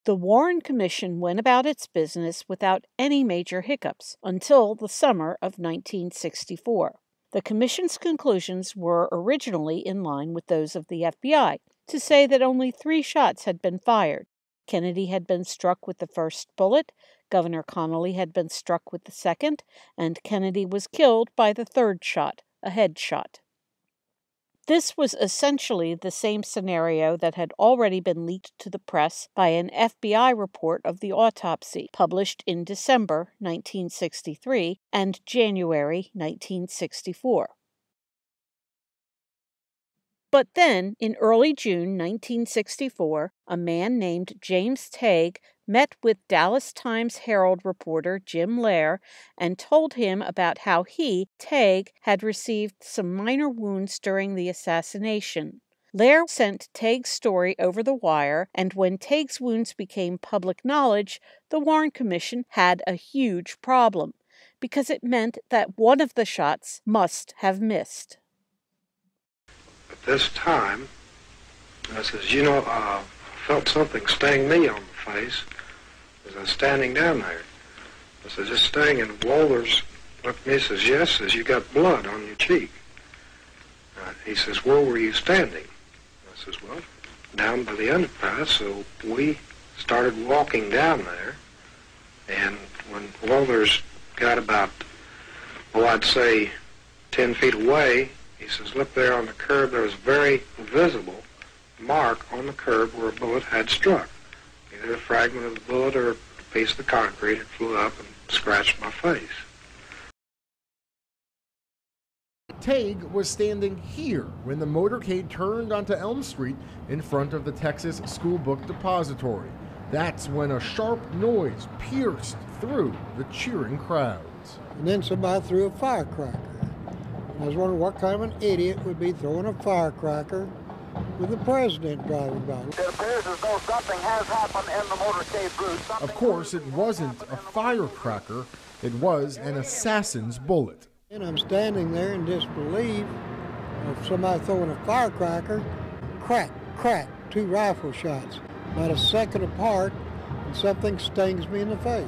The Warren Commission went about its business without any major hiccups until the summer of 1964. The Commission's conclusions were originally in line with those of the FBI, to say that only 3 shots had been fired. Kennedy had been struck with the first bullet, Governor Connally had been struck with the second, and Kennedy was killed by the 3rd shot, a headshot. This was essentially the same scenario that had already been leaked to the press by an FBI report of the autopsy, published in December 1963 and January 1964. But then, in early June 1964, a man named James Tague met with Dallas Times-Herald reporter Jim Lehrer and told him about how he, Tague, had received some minor wounds during the assassination. Lehrer sent Tague's story over the wire, and when Tague's wounds became public knowledge, the Warren Commission had a huge problem, because it meant that one of the shots must have missed. This time, I says, I felt something sting me on the face as I was standing down there. I says, this sting, and Walthers looked at me and says, yes, says, you got blood on your cheek. He says, where were you standing? I says, well, down by the underpass, so we started walking down there, and when Walthers got about, I'd say 10 feet away, he says, look there on the curb, there was a very visible mark on the curb where a bullet had struck. Either a fragment of the bullet or a piece of the concrete had flew up and scratched my face. Tague was standing here when the motorcade turned onto Elm Street in front of the Texas School Book Depository. That's when a sharp noise pierced through the cheering crowds. And then somebody threw a firecracker. I was wondering what kind of an idiot would be throwing a firecracker with the president driving by. It appears as though something has happened in the motorcade route. Of course, it wasn't a firecracker. It was an assassin's bullet. And I'm standing there in disbelief of somebody throwing a firecracker. Crack, crack, 2 rifle shots, about a second apart, and something stings me in the face.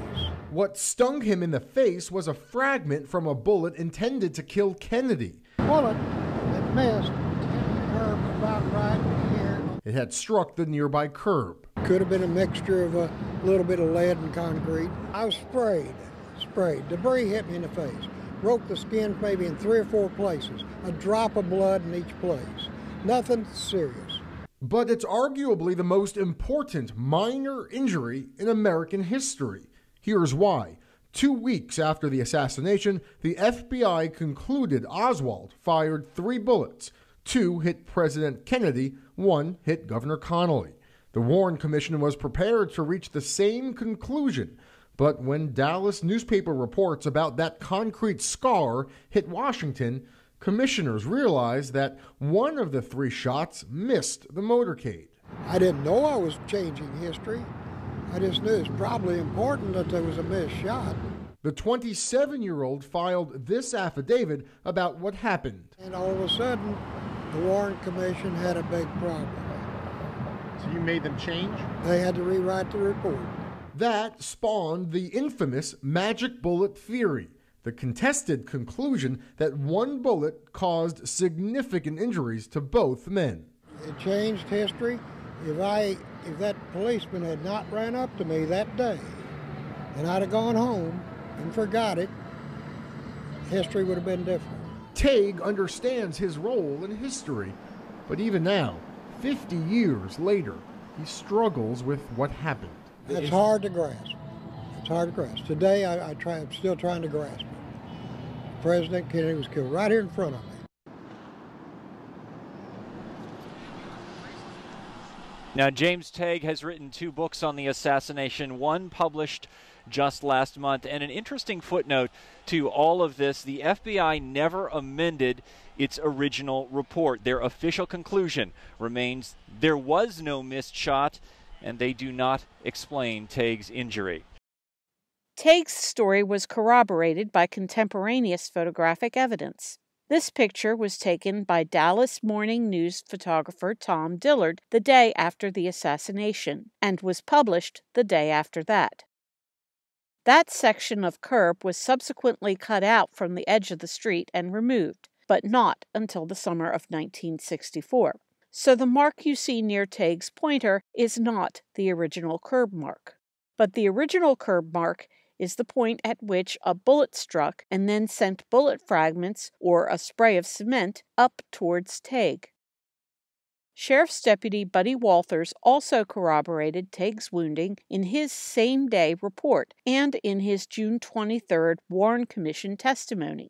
What stung him in the face was a fragment from a bullet intended to kill Kennedy. Bullet that missed the curb about right here. It had struck the nearby curb. Could have been a mixture of a little bit of lead and concrete. I was sprayed. Debris hit me in the face. Broke the skin maybe in 3 or 4 places. A drop of blood in each place. Nothing serious. But it's arguably the most important minor injury in American history. Here's why. 2 weeks after the assassination, the FBI concluded Oswald fired 3 bullets. 2 hit President Kennedy, 1 hit Governor Connally. The Warren Commission was prepared to reach the same conclusion, but when Dallas newspaper reports about that concrete scar hit Washington, commissioners realized that one of the 3 shots missed the motorcade. I didn't know I was changing history. I just knew it's probably important that there was a missed shot. The 27-year-old filed this affidavit about what happened. And all of a sudden, the Warren Commission had a big problem. So you made them change? They had to rewrite the report. That spawned the infamous magic bullet theory, the contested conclusion that one bullet caused significant injuries to both men. It changed history. If that policeman had not ran up to me that day and I'd have gone home and forgot it, history would have been different. Tague understands his role in history, but even now, 50 years later, he struggles with what happened. It's hard to grasp. It's hard to grasp. Today, I'm still trying to grasp it. President Kennedy was killed right here in front of me. Now, James Tague has written 2 books on the assassination, one published just last month. And an interesting footnote to all of this, the FBI never amended its original report. Their official conclusion remains there was no missed shot, and they do not explain Tague's injury. Tague's story was corroborated by contemporaneous photographic evidence. This picture was taken by Dallas Morning News photographer Tom Dillard the day after the assassination, and was published the day after that. That section of curb was subsequently cut out from the edge of the street and removed, but not until the summer of 1964. So the mark you see near Tague's pointer is not the original curb mark. But the original curb mark is the point at which a bullet struck and then sent bullet fragments or a spray of cement up towards Tague. Sheriff's Deputy Buddy Walthers also corroborated Tague's wounding in his same-day report and in his June 23rd Warren Commission testimony.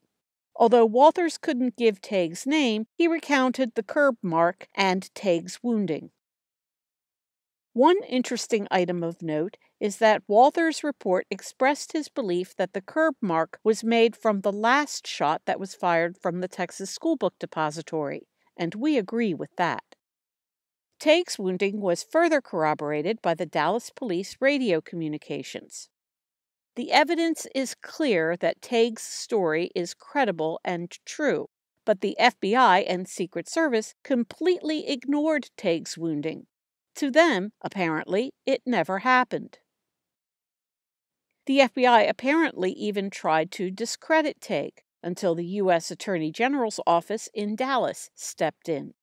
Although Walthers couldn't give Tague's name, he recounted the curb mark and Tague's wounding. One interesting item of note is that Walthers' report expressed his belief that the curb mark was made from the last shot that was fired from the Texas Schoolbook Depository, and we agree with that. Tague's wounding was further corroborated by the Dallas Police radio communications. The evidence is clear that Tague's story is credible and true, but the FBI and Secret Service completely ignored Tague's wounding. To them, apparently, it never happened. The FBI apparently even tried to discredit Tague until the U.S. Attorney General's office in Dallas stepped in.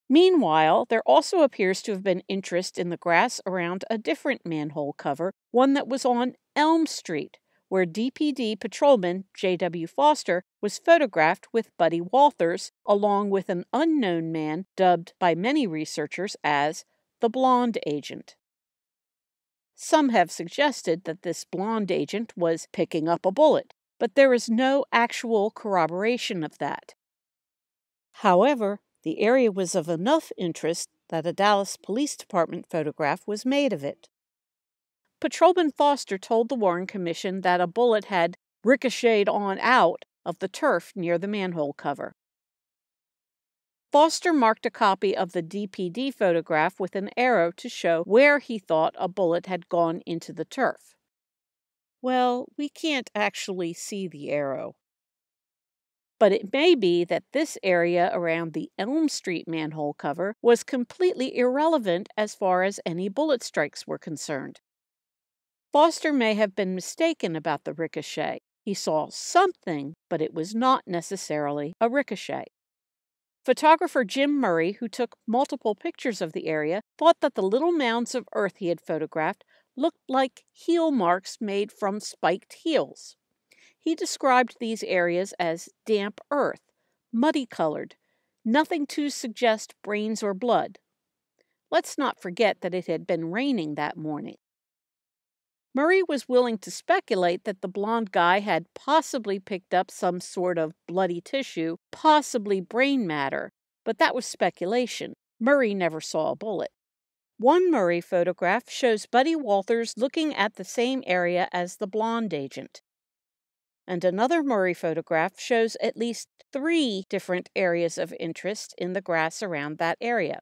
Meanwhile, there also appears to have been interest in the grass around a different manhole cover, one that was on Elm Street, where DPD patrolman J.W. Foster was photographed with Buddy Walthers, along with an unknown man dubbed by many researchers as the Blonde Agent. Some have suggested that this blonde agent was picking up a bullet, but there is no actual corroboration of that. However, the area was of enough interest that a Dallas Police Department photograph was made of it. Patrolman Foster told the Warren Commission that a bullet had ricocheted on out of the turf near the manhole cover. Foster marked a copy of the DPD photograph with an arrow to show where he thought a bullet had gone into the turf. Well, we can't actually see the arrow. But it may be that this area around the Elm Street manhole cover was completely irrelevant as far as any bullet strikes were concerned. Foster may have been mistaken about the ricochet. He saw something, but it was not necessarily a ricochet. Photographer Jim Murray, who took multiple pictures of the area, thought that the little mounds of earth he had photographed looked like heel marks made from spiked heels. He described these areas as damp earth, muddy-colored, nothing to suggest brains or blood. Let's not forget that it had been raining that morning. Murray was willing to speculate that the blonde guy had possibly picked up some sort of bloody tissue, possibly brain matter, but that was speculation. Murray never saw a bullet. One Murray photograph shows Buddy Walthers looking at the same area as the blonde agent. And another Murray photograph shows at least 3 different areas of interest in the grass around that area.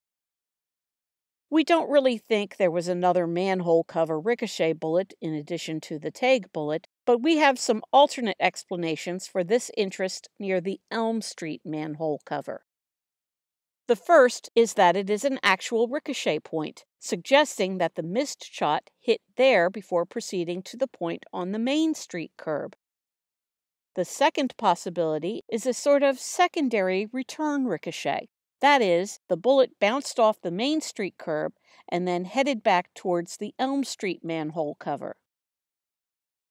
We don't really think there was another manhole cover ricochet bullet in addition to the Tague bullet, but we have some alternate explanations for this interest near the Elm Street manhole cover. The first is that it is an actual ricochet point, suggesting that the missed shot hit there before proceeding to the point on the Main Street curb. The second possibility is a sort of secondary return ricochet. That is, the bullet bounced off the Main Street curb and then headed back towards the Elm Street manhole cover.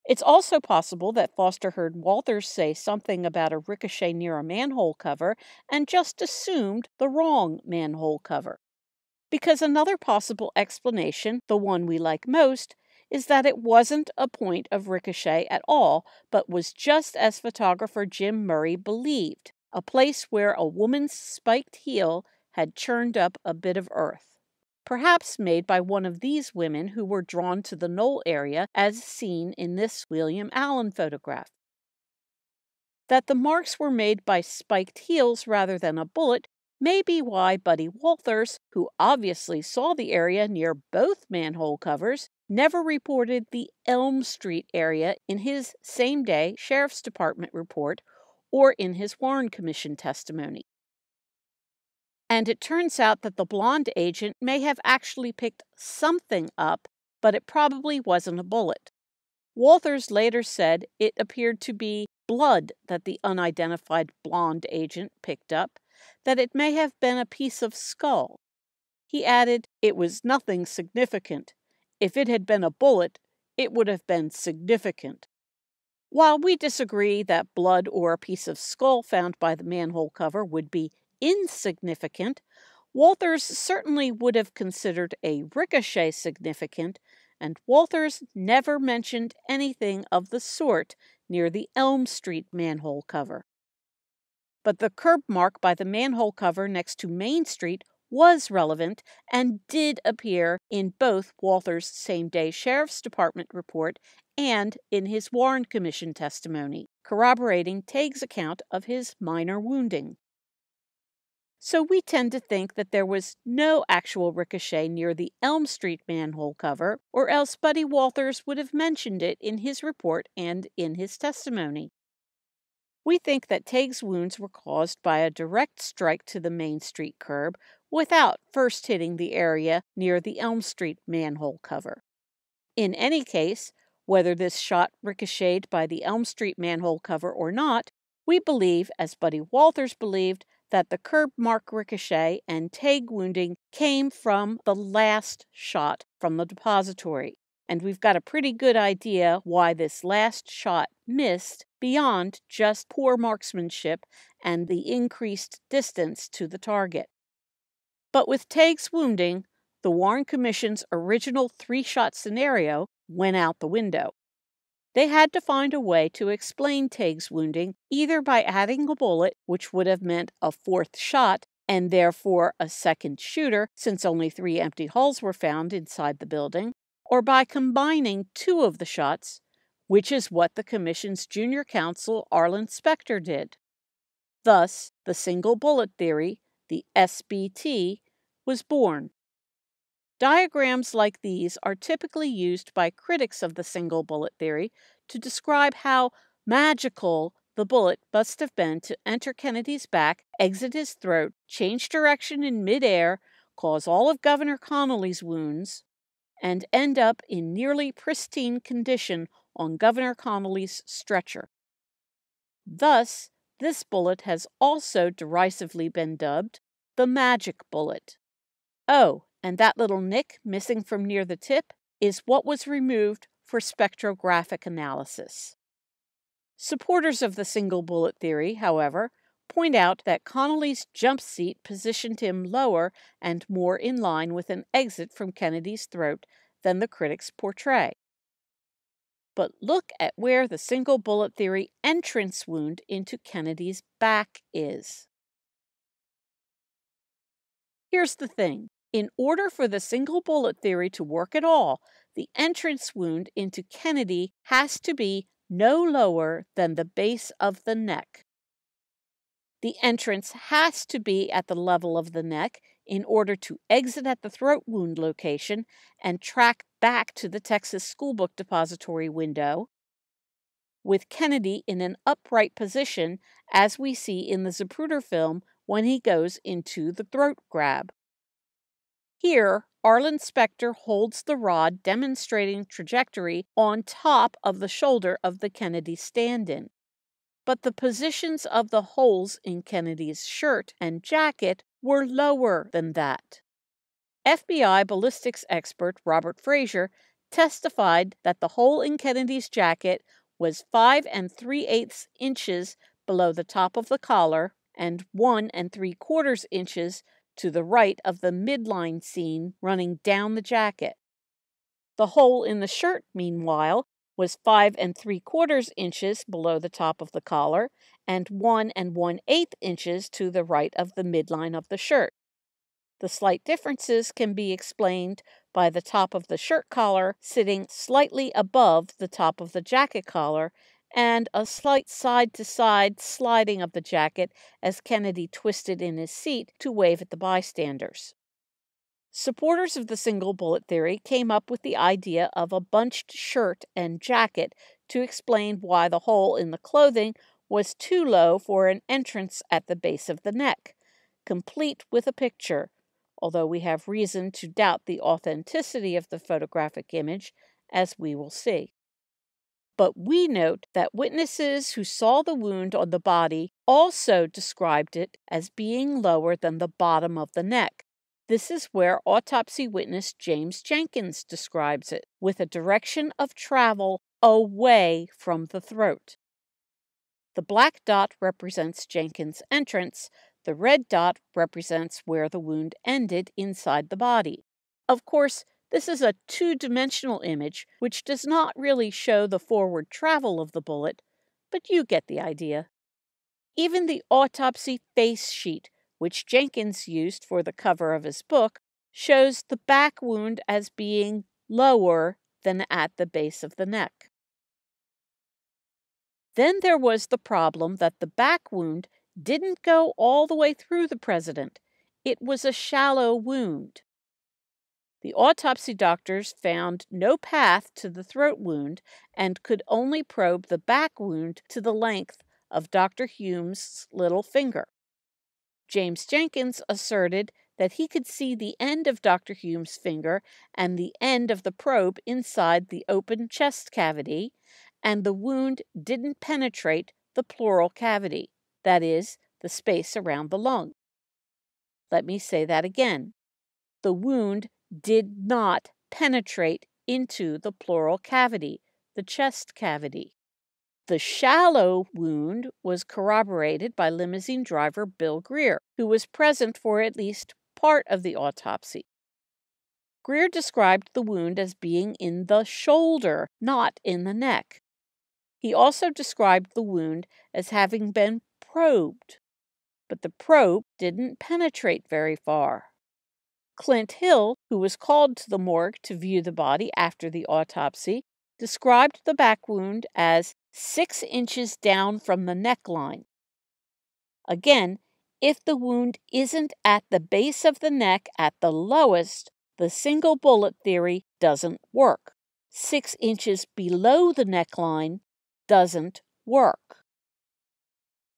It's also possible that Foster heard Walthers say something about a ricochet near a manhole cover and just assumed the wrong manhole cover. Because another possible explanation, the one we like most, is that it wasn't a point of ricochet at all, but was just as photographer Jim Murray believed, a place where a woman's spiked heel had churned up a bit of earth, perhaps made by one of these women who were drawn to the knoll area as seen in this William Allen photograph. That the marks were made by spiked heels rather than a bullet may be why Buddy Walthers, who obviously saw the area near both manhole covers, never reported the Elm Street area in his same-day Sheriff's Department report, or in his Warren Commission testimony. And it turns out that the blonde agent may have actually picked something up, but it probably wasn't a bullet. Walthers later said it appeared to be blood that the unidentified blonde agent picked up, that it may have been a piece of skull. He added, "It was nothing significant. If it had been a bullet, it would have been significant." While we disagree that blood or a piece of skull found by the manhole cover would be insignificant, Walthers certainly would have considered a ricochet significant, and Walthers never mentioned anything of the sort near the Elm Street manhole cover. But the curb mark by the manhole cover next to Main Street was relevant and did appear in both Walthers' same-day Sheriff's Department report and in his Warren Commission testimony, corroborating Tague's account of his minor wounding. So we tend to think that there was no actual ricochet near the Elm Street manhole cover, or else Buddy Walthers would have mentioned it in his report and in his testimony. We think that Tague's wounds were caused by a direct strike to the Main Street curb without first hitting the area near the Elm Street manhole cover. In any case, whether this shot ricocheted by the Elm Street manhole cover or not, we believe, as Buddy Walthers believed, that the curb mark ricochet and Tague wounding came from the last shot from the depository, and we've got a pretty good idea why this last shot missed beyond just poor marksmanship and the increased distance to the target. But with Tague's wounding, the Warren Commission's original 3-shot scenario went out the window. They had to find a way to explain Tague's wounding, either by adding a bullet, which would have meant a 4th shot, and therefore a second shooter, since only 3 empty hulls were found inside the building, or by combining 2 of the shots, which is what the Commission's junior counsel Arlen Specter did. Thus, the single bullet theory, the SBT, was born. Diagrams like these are typically used by critics of the single bullet theory to describe how magical the bullet must have been to enter Kennedy's back, exit his throat, change direction in midair, cause all of Governor Connally's wounds, and end up in nearly pristine condition on Governor Connally's stretcher. Thus, this bullet has also derisively been dubbed the magic bullet. Oh, and that little nick missing from near the tip is what was removed for spectrographic analysis. Supporters of the single bullet theory, however, point out that Connally's jump seat positioned him lower and more in line with an exit from Kennedy's throat than the critics portray. But look at where the single bullet theory entrance wound into Kennedy's back is. Here's the thing. In order for the single bullet theory to work at all, the entrance wound into Kennedy has to be no lower than the base of the neck. The entrance has to be at the level of the neck in order to exit at the throat wound location and track back to the Texas Schoolbook Depository window, with Kennedy in an upright position as we see in the Zapruder film when he goes into the throat grab. Here, Arlen Specter holds the rod demonstrating trajectory on top of the shoulder of the Kennedy stand-in. But the positions of the holes in Kennedy's shirt and jacket were lower than that. FBI ballistics expert Robert Frazier testified that the hole in Kennedy's jacket was 5 3/8 inches below the top of the collar and 1 3/4 inches to the right of the midline seam running down the jacket. The hole in the shirt, meanwhile, was 5 3/4 inches below the top of the collar and 1 1/8 inches to the right of the midline of the shirt. The slight differences can be explained by the top of the shirt collar sitting slightly above the top of the jacket collar and a slight side-to-side sliding of the jacket as Kennedy twisted in his seat to wave at the bystanders. Supporters of the single bullet theory came up with the idea of a bunched shirt and jacket to explain why the hole in the clothing was too low for an entrance at the base of the neck, complete with a picture, although we have reason to doubt the authenticity of the photographic image, as we will see. But we note that witnesses who saw the wound on the body also described it as being lower than the bottom of the neck. This is where autopsy witness James Jenkins describes it, with a direction of travel away from the throat. The black dot represents Jenkins' entrance. The red dot represents where the wound ended inside the body. Of course, this is a two-dimensional image, which does not really show the forward travel of the bullet, but you get the idea. Even the autopsy face sheet, which Jenkins used for the cover of his book, shows the back wound as being lower than at the base of the neck. Then there was the problem that the back wound didn't go all the way through the president. It was a shallow wound. The autopsy doctors found no path to the throat wound and could only probe the back wound to the length of Dr. Hume's little finger. James Jenkins asserted that he could see the end of Dr. Hume's finger and the end of the probe inside the open chest cavity, and the wound didn't penetrate the pleural cavity, that is, the space around the lung. Let me say that again. The wound did not penetrate into the pleural cavity, the chest cavity. The shallow wound was corroborated by limousine driver Bill Greer, who was present for at least part of the autopsy. Greer described the wound as being in the shoulder, not in the neck. He also described the wound as having been probed, but the probe didn't penetrate very far. Clint Hill, who was called to the morgue to view the body after the autopsy, described the back wound as 6 inches down from the neckline. Again, if the wound isn't at the base of the neck at the lowest, the single bullet theory doesn't work. 6 inches below the neckline doesn't work.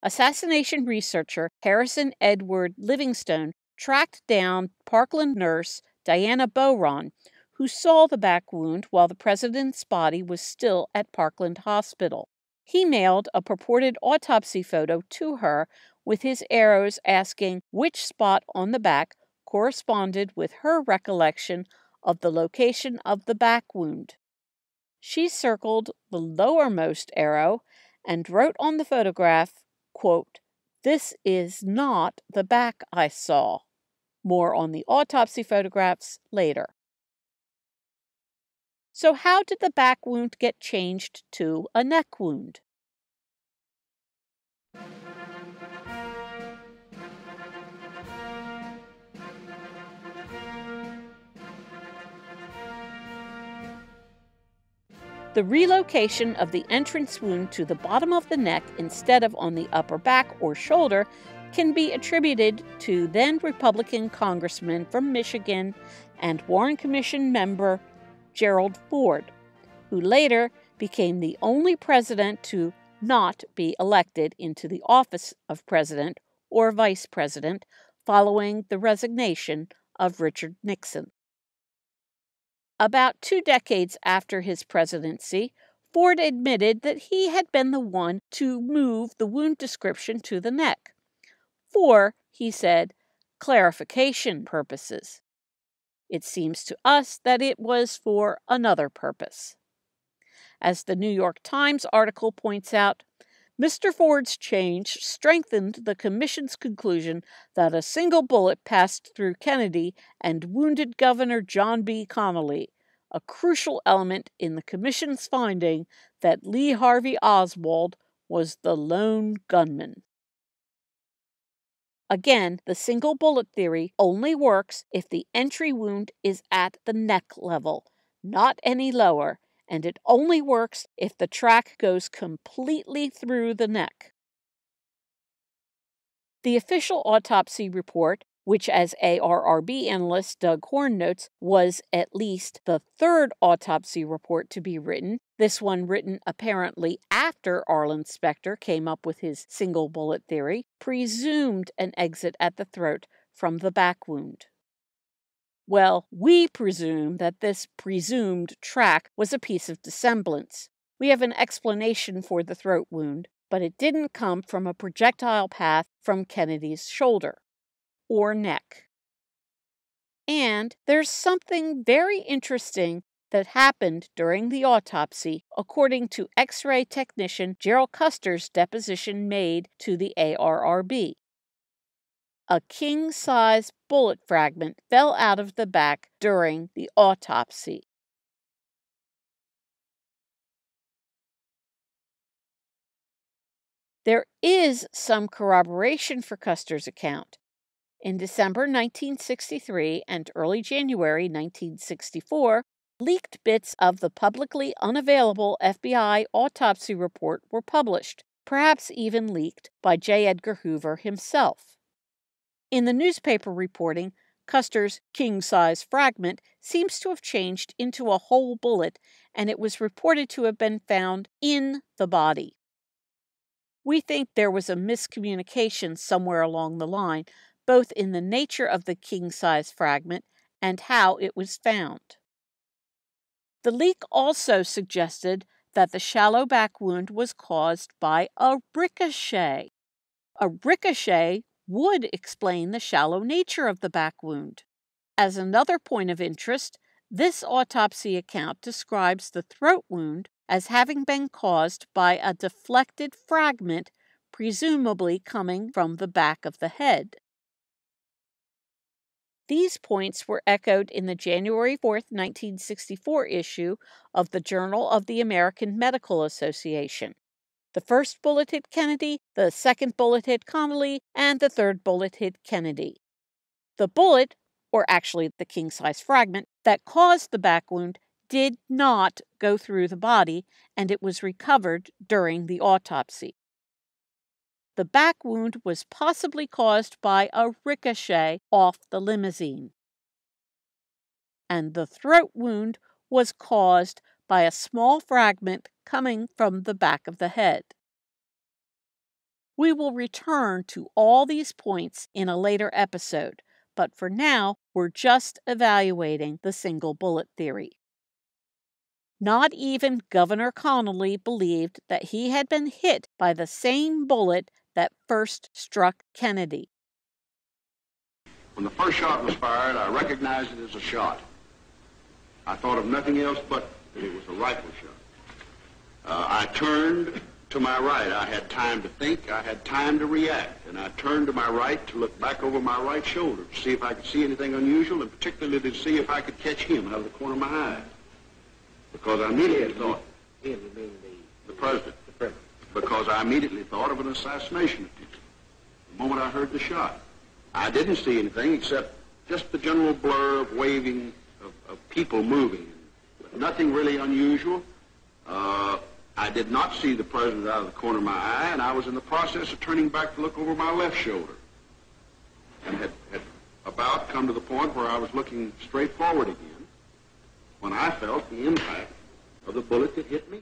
Assassination researcher Harrison Edward Livingstone tracked down Parkland nurse Diana Bowron, who saw the back wound while the president's body was still at Parkland Hospital. He mailed a purported autopsy photo to her with his arrows asking which spot on the back corresponded with her recollection of the location of the back wound. She circled the lowermost arrow and wrote on the photograph, quote, "This is not the back I saw." More on the autopsy photographs later. So how did the back wound get changed to a neck wound? The relocation of the entrance wound to the bottom of the neck instead of on the upper back or shoulder can be attributed to then Republican Congressman from Michigan and Warren Commission member Gerald Ford, who later became the only president to not be elected into the office of president or vice president following the resignation of Richard Nixon. About 2 decades after his presidency, Ford admitted that he had been the one to move the wound description to the neck for, he said, clarification purposes. It seems to us that it was for another purpose. As the New York Times article points out, Mr. Ford's change strengthened the commission's conclusion that a single bullet passed through Kennedy and wounded Governor John B. Connally, a crucial element in the commission's finding that Lee Harvey Oswald was the lone gunman. Again, the single bullet theory only works if the entry wound is at the neck level, not any lower, and it only works if the track goes completely through the neck. The official autopsy report which, as ARRB analyst Doug Horn notes, was at least the third autopsy report to be written, this one written apparently after Arlen Specter came up with his single bullet theory, presumed an exit at the throat from the back wound. Well, we presume that this presumed track was a piece of dissemblance. We have an explanation for the throat wound, but it didn't come from a projectile path from Kennedy's shoulder or neck. And there's something very interesting that happened during the autopsy, according to X-ray technician Jerrol Custer's deposition made to the ARRB. A king-size bullet fragment fell out of the back during the autopsy. There is some corroboration for Custer's account. In December 1963 and early January 1964, leaked bits of the publicly unavailable FBI autopsy report were published, perhaps even leaked by J. Edgar Hoover himself. In the newspaper reporting, Custer's king-size fragment seems to have changed into a whole bullet, and it was reported to have been found in the body. We think there was a miscommunication somewhere along the line, both in the nature of the king-size fragment and how it was found. The leak also suggested that the shallow back wound was caused by a ricochet. A ricochet would explain the shallow nature of the back wound. As another point of interest, this autopsy account describes the throat wound as having been caused by a deflected fragment, presumably coming from the back of the head. These points were echoed in the January 4, 1964 issue of the Journal of the American Medical Association. The first bullet hit Kennedy, the second bullet hit Connally, and the third bullet hit Kennedy. The bullet, or actually the king-size fragment, that caused the back wound did not go through the body, and it was recovered during the autopsy. The back wound was possibly caused by a ricochet off the limousine. And the throat wound was caused by a small fragment coming from the back of the head. We will return to all these points in a later episode, but for now, we're just evaluating the single bullet theory. Not even Governor Connally believed that he had been hit by the same bullet that first struck Kennedy. When the first shot was fired, I recognized it as a shot. I thought of nothing else but that it was a rifle shot. I turned to my right. I had time to think. I had time to react. And I turned to my right to look back over my right shoulder to see if I could see anything unusual, and particularly to see if I could catch him out of the corner of my eye. Because I immediately thought... Him, you mean the president? The president. Because I immediately thought of an assassination attempt the moment I heard the shot. I didn't see anything except just the general blur of waving, of people moving. But nothing really unusual. I did not see the president out of the corner of my eye, and I was in the process of turning back to look over my left shoulder. And had about come to the point where I was looking straight forward again when I felt the impact of the bullet that hit me.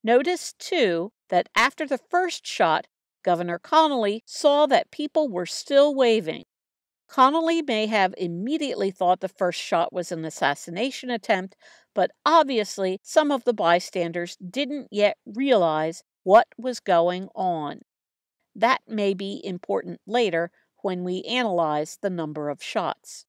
Notice, too, that after the first shot, Governor Connally saw that people were still waving. Connally may have immediately thought the first shot was an assassination attempt, but obviously some of the bystanders didn't yet realize what was going on. That may be important later when we analyze the number of shots.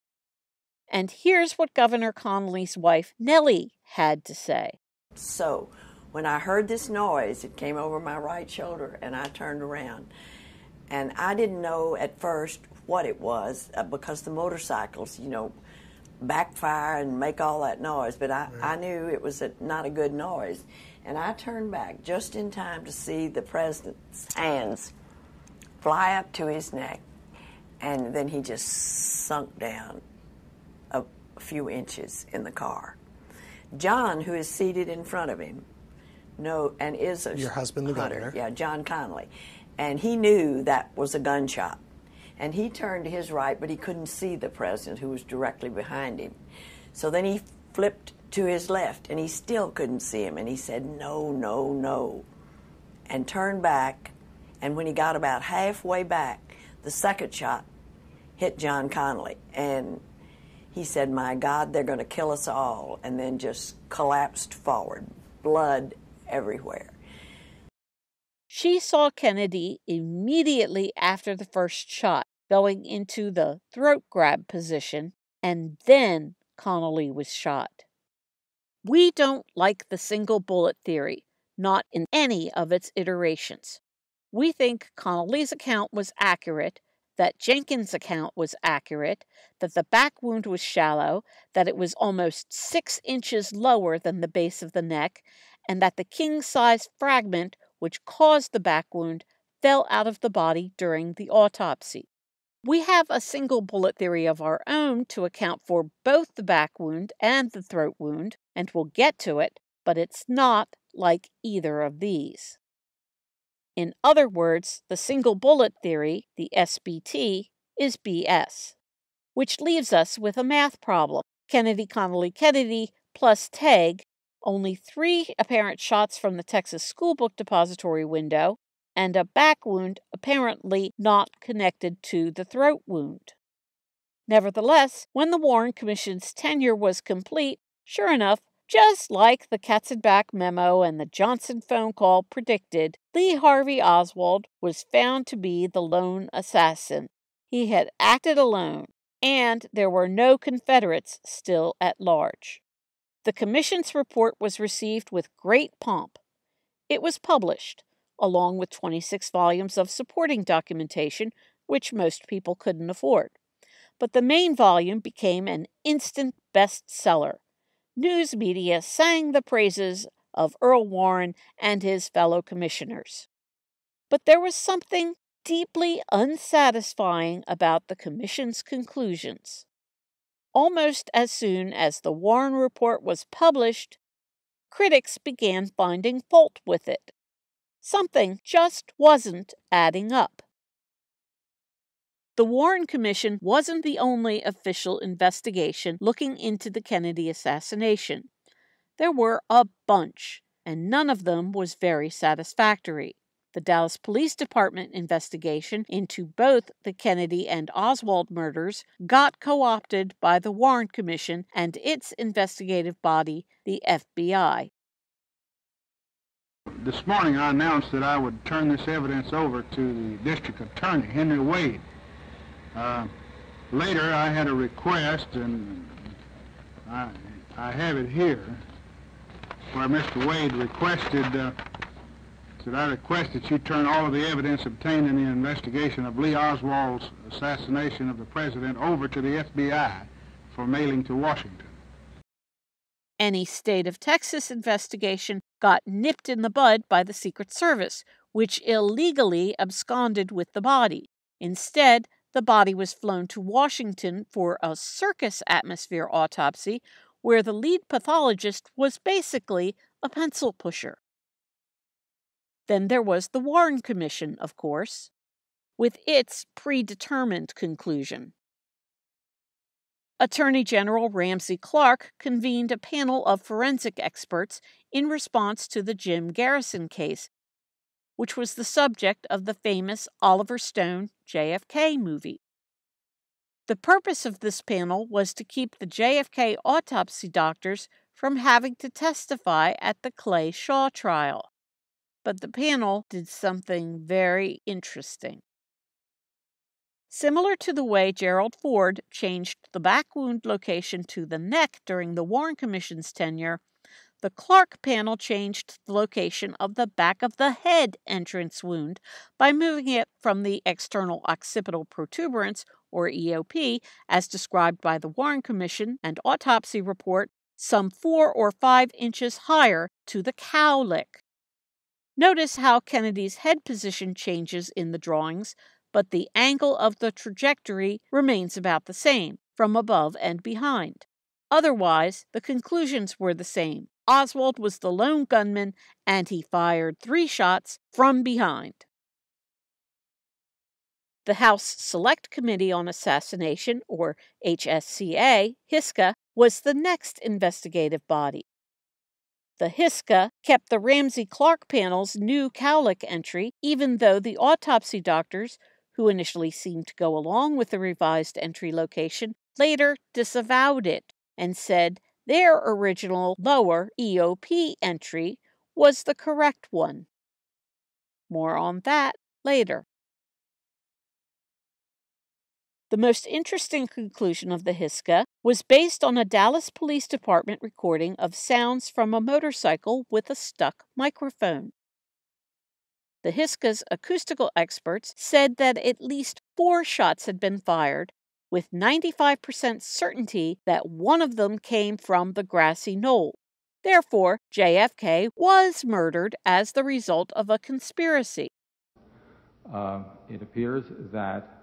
And here's what Governor Connally's wife, Nellie, had to say. So, when I heard this noise, it came over my right shoulder, and I turned around. And I didn't know at first what it was, because the motorcycles, backfire and make all that noise. But I knew it was not a good noise. And I turned back just in time to see the president's hands fly up to his neck. And then he just sunk down a few inches in the car. John, who is seated in front of him, and is a your husband, the hunter. governor. Yeah, John Connally. And he knew that was a gunshot. And he turned to his right, but he couldn't see the president, who was directly behind him. So then he flipped to his left, and he still couldn't see him. And he said, "No, no, no," and turned back. And when he got about halfway back, the second shot hit John Connally. And he said, "My God, they're going to kill us all," and then just collapsed forward, blood everywhere. She saw Kennedy immediately after the first shot, going into the throat grab position, and then Connally was shot. We don't like the single bullet theory, not in any of its iterations. We think Connally's account was accurate, that Jenkins' account was accurate, that the back wound was shallow, that it was almost 6 inches lower than the base of the neck, and that the king-size fragment which caused the back wound fell out of the body during the autopsy. We have a single bullet theory of our own to account for both the back wound and the throat wound, and we'll get to it, but it's not like either of these. In other words, the single bullet theory, the SBT, is BS, which leaves us with a math problem. Kennedy-Connally-Kennedy plus Tague, only 3 apparent shots from the Texas School Book Depository window, and a back wound apparently not connected to the throat wound. Nevertheless, when the Warren Commission's tenure was complete, sure enough, just like the Katzenbach memo and the Johnson phone call predicted, Lee Harvey Oswald was found to be the lone assassin. He had acted alone, and there were no Confederates still at large. The Commission's report was received with great pomp. It was published, along with 26 volumes of supporting documentation, which most people couldn't afford. But the main volume became an instant bestseller. News media sang the praises of Earl Warren and his fellow commissioners. But there was something deeply unsatisfying about the Commission's conclusions. Almost as soon as the Warren Report was published, critics began finding fault with it. Something just wasn't adding up. The Warren Commission wasn't the only official investigation looking into the Kennedy assassination. There were a bunch, and none of them was very satisfactory. The Dallas Police Department investigation into both the Kennedy and Oswald murders got co-opted by the Warren Commission and its investigative body, the FBI. This morning I announced that I would turn this evidence over to the District Attorney, Henry Wade. Later I had a request, and I have it here, where Mr. Wade requested I request that you turn all of the evidence obtained in the investigation of Lee Oswald's assassination of the president over to the FBI for mailing to Washington. Any state of Texas investigation got nipped in the bud by the Secret Service, which illegally absconded with the body. Instead, the body was flown to Washington for a circus atmosphere autopsy, where the lead pathologist was basically a pencil pusher. Then there was the Warren Commission, of course, with its predetermined conclusion. Attorney General Ramsey Clark convened a panel of forensic experts in response to the Jim Garrison case, which was the subject of the famous Oliver Stone JFK movie. The purpose of this panel was to keep the JFK autopsy doctors from having to testify at the Clay Shaw trial. But the panel did something very interesting. Similar to the way Gerald Ford changed the back wound location to the neck during the Warren Commission's tenure, the Clark panel changed the location of the back of the head entrance wound by moving it from the external occipital protuberance, or EOP, as described by the Warren Commission and autopsy report, some 4 or 5 inches higher to the cowlick. Notice how Kennedy's head position changes in the drawings, but the angle of the trajectory remains about the same, from above and behind. Otherwise, the conclusions were the same. Oswald was the lone gunman, and he fired 3 shots from behind. The House Select Committee on Assassination, or HSCA, HSCA, was the next investigative body. The HSCA kept the Ramsey-Clark panel's new cowlick entry, even though the autopsy doctors, who initially seemed to go along with the revised entry location, later disavowed it and said their original lower EOP entry was the correct one. More on that later. The most interesting conclusion of the HSCA was based on a Dallas Police Department recording of sounds from a motorcycle with a stuck microphone. The HSCA's acoustical experts said that at least 4 shots had been fired, with 95% certainty that one of them came from the grassy knoll. Therefore, JFK was murdered as the result of a conspiracy. It appears that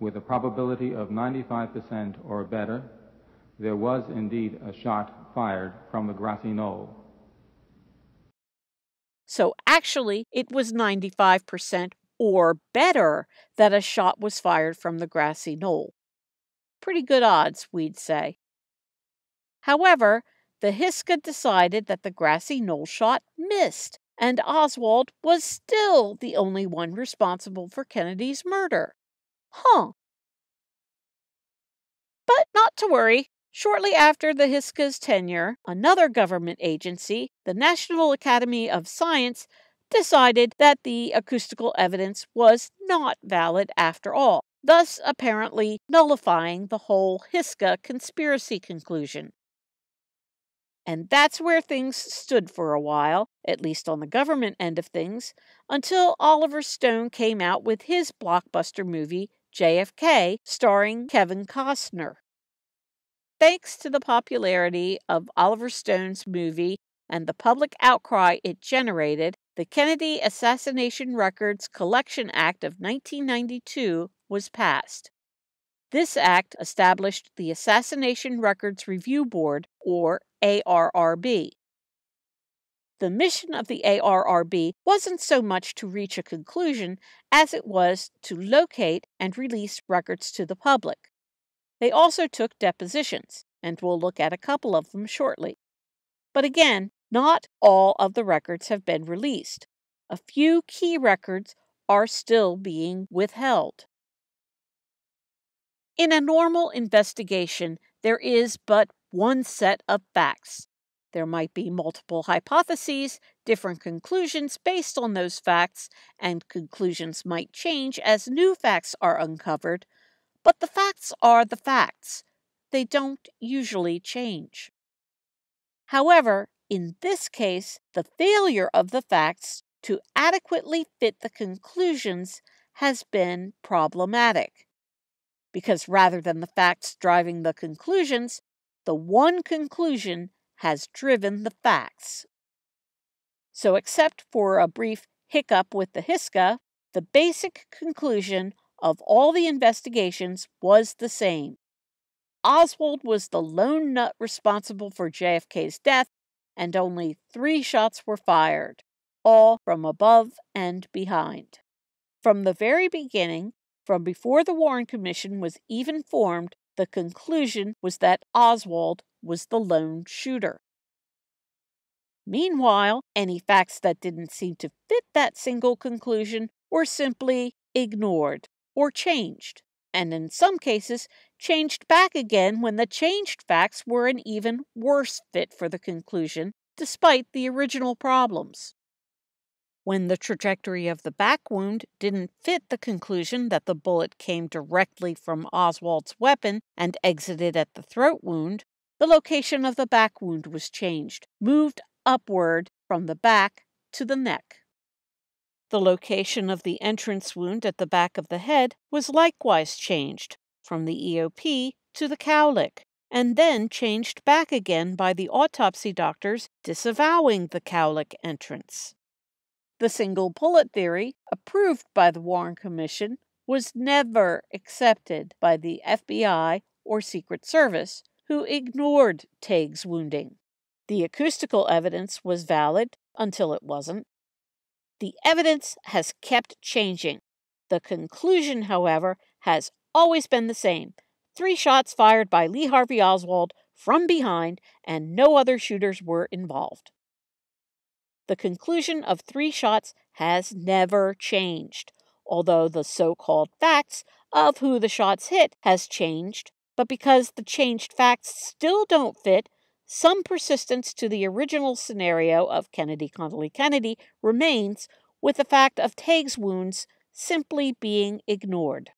with a probability of 95% or better, there was indeed a shot fired from the grassy knoll. So actually, it was 95% or better that a shot was fired from the grassy knoll. Pretty good odds, we'd say. However, the HSCA decided that the grassy knoll shot missed, and Oswald was still the only one responsible for Kennedy's murder. But not to worry. Shortly after the HSCA's tenure, another government agency, the National Academy of Science, decided that the acoustical evidence was not valid after all, thus apparently nullifying the whole HSCA conspiracy conclusion. And that's where things stood for a while, at least on the government end of things, until Oliver Stone came out with his blockbuster movie, JFK, starring Kevin Costner. Thanks to the popularity of Oliver Stone's movie and the public outcry it generated, the Kennedy Assassination Records Collection Act of 1992 was passed. This act established the Assassination Records Review Board, or ARRB. The mission of the ARRB wasn't so much to reach a conclusion as it was to locate and release records to the public. They also took depositions, and we'll look at a couple of them shortly. But again, not all of the records have been released. A few key records are still being withheld. In a normal investigation, there is but one set of facts. There might be multiple hypotheses, different conclusions based on those facts, and conclusions might change as new facts are uncovered, but the facts are the facts. They don't usually change. However, in this case, the failure of the facts to adequately fit the conclusions has been problematic, because rather than the facts driving the conclusions, the one conclusion has driven the facts. So except for a brief hiccup with the HSCA, the basic conclusion of all the investigations was the same. Oswald was the lone nut responsible for JFK's death, and only 3 shots were fired, all from above and behind. From the very beginning, from before the Warren Commission was even formed, the conclusion was that Oswald was the lone shooter. Meanwhile, any facts that didn't seem to fit that single conclusion were simply ignored or changed, and in some cases changed back again when the changed facts were an even worse fit for the conclusion, despite the original problems. When the trajectory of the back wound didn't fit the conclusion that the bullet came directly from Oswald's weapon and exited at the throat wound, the location of the back wound was changed, moved upward from the back to the neck. The location of the entrance wound at the back of the head was likewise changed, from the EOP to the cowlick, and then changed back again by the autopsy doctors disavowing the cowlick entrance. The single bullet theory, approved by the Warren Commission, was never accepted by the FBI or Secret Service, who ignored Tague's wounding. The acoustical evidence was valid until it wasn't. The evidence has kept changing. The conclusion, however, has always been the same. 3 shots fired by Lee Harvey Oswald from behind, and no other shooters were involved. The conclusion of 3 shots has never changed, although the so-called facts of who the shots hit has changed, but because the changed facts still don't fit, some persistence to the original scenario of Kennedy-Connally-Kennedy remains, with the fact of Tague's wounds simply being ignored.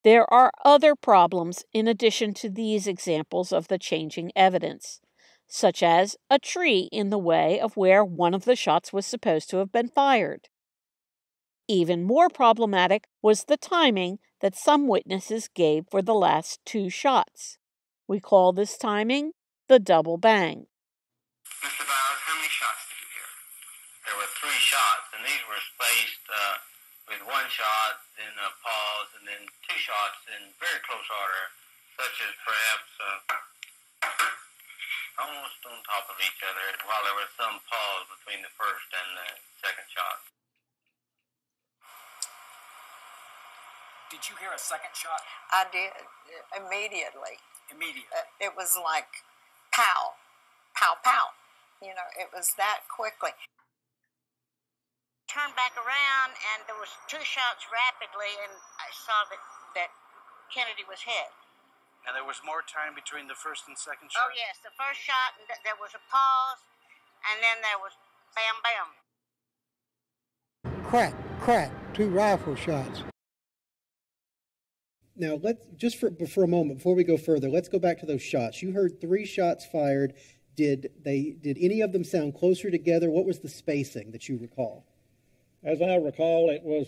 There are other problems in addition to these examples of the changing evidence, such as a tree in the way of where one of the shots was supposed to have been fired. Even more problematic was the timing that some witnesses gave for the last 2 shots. We call this timing the double bang. Mr. Bowers, how many shots did you hear? There were 3 shots, and these were spaced with 1 shot, then a pause, and then 2 shots in very close order, such as perhaps almost on top of each other, while there was some pause between the first and the second shot. Did you hear a second shot? I did, immediately. Immediately? It was like pow, pow, pow. You know, it was that quickly. Turned back around, and there was 2 shots rapidly, and I saw that Kennedy was hit. And there was more time between the first and second shot? Oh, yes. The first shot, there was a pause, and then there was bam, bam. Crack, crack, 2 rifle shots. Now, for a moment, before we go further, let's go back to those shots. You heard 3 shots fired. Did any of them sound closer together? What was the spacing that you recall? As I recall, it was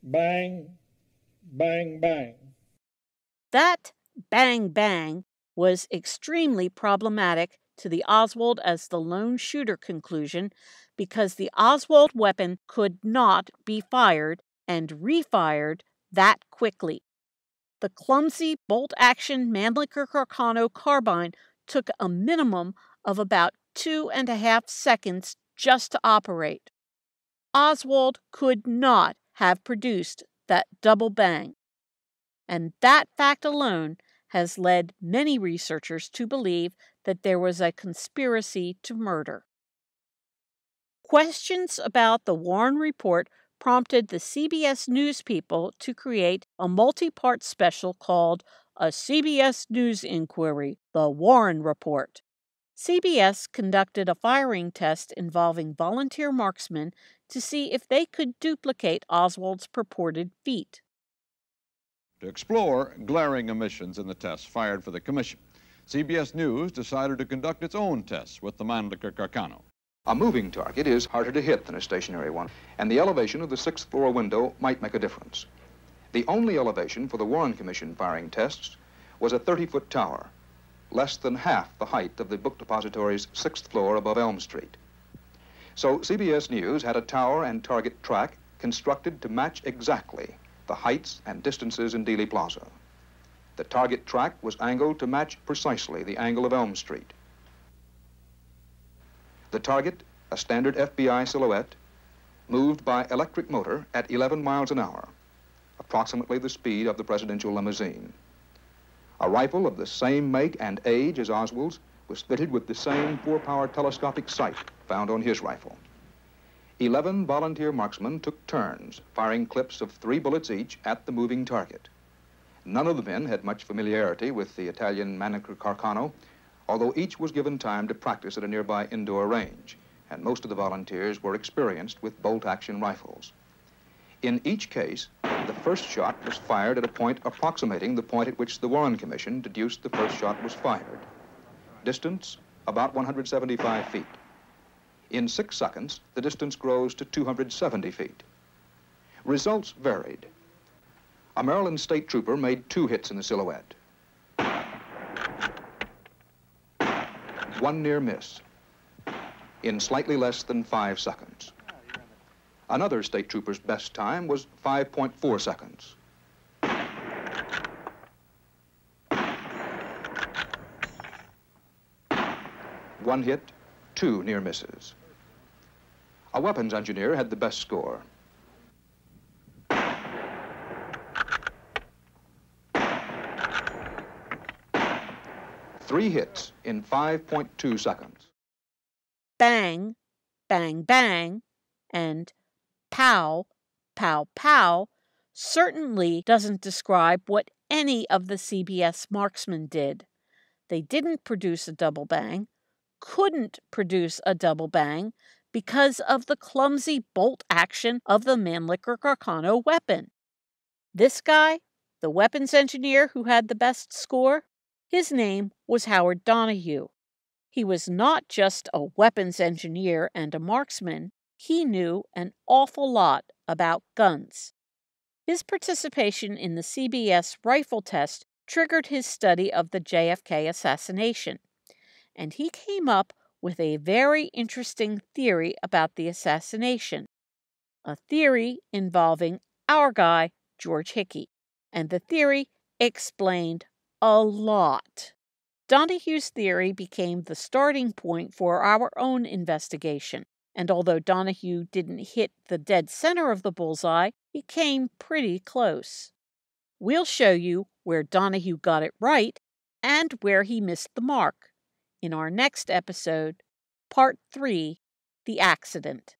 bang, bang, bang. That bang, bang was extremely problematic to the Oswald as the lone shooter conclusion because the Oswald weapon could not be fired and refired that quickly. The clumsy bolt-action Mannlicher Carcano carbine took a minimum of about 2.5 seconds just to operate. Oswald could not have produced that double bang, and that fact alone has led many researchers to believe that there was a conspiracy to murder. Questions about the Warren Report prompted the CBS News people to create a multi-part special called A CBS News Inquiry, The Warren Report. CBS conducted a firing test involving volunteer marksmen to see if they could duplicate Oswald's purported feat. To explore glaring omissions in the tests fired for the commission, CBS News decided to conduct its own tests with the Mannlicher Carcano. A moving target is harder to hit than a stationary one, and the elevation of the 6th floor window might make a difference. The only elevation for the Warren Commission firing tests was a 30-foot tower, less than half the height of the book depository's 6th floor above Elm Street. So CBS News had a tower and target track constructed to match exactly the heights and distances in Dealey Plaza. The target track was angled to match precisely the angle of Elm Street. The target, a standard FBI silhouette, moved by electric motor at 11 miles an hour, approximately the speed of the presidential limousine. A rifle of the same make and age as Oswald's was fitted with the same 4-power telescopic sight found on his rifle. 11 volunteer marksmen took turns, firing clips of 3 bullets each at the moving target. None of the men had much familiarity with the Italian Mannlicher Carcano, although each was given time to practice at a nearby indoor range, and most of the volunteers were experienced with bolt-action rifles. In each case, the first shot was fired at a point approximating the point at which the Warren Commission deduced the first shot was fired. Distance, about 175 feet. In 6 seconds, the distance grows to 270 feet. Results varied. A Maryland state trooper made 2 hits in the silhouette. 1 near miss in slightly less than 5 seconds. Another state trooper's best time was 5.4 seconds. One hit, 2 near misses. A weapons engineer had the best score. 3 hits in 5.2 seconds. Bang, bang, bang, and pow, pow, pow certainly doesn't describe what any of the CBS marksmen did. They didn't produce a double bang, couldn't produce a double bang because of the clumsy bolt action of the Mannlicher Carcano weapon. This guy, the weapons engineer who had the best score, his name was Howard Donahue. He was not just a weapons engineer and a marksman, he knew an awful lot about guns. His participation in the CBS rifle test triggered his study of the JFK assassination, and he came up with a very interesting theory about the assassination, a theory involving our guy, George Hickey, and the theory explained a lot. Donahue's theory became the starting point for our own investigation, and although Donahue didn't hit the dead center of the bullseye, he came pretty close. We'll show you where Donahue got it right and where he missed the mark in our next episode, Part 3, The Accident.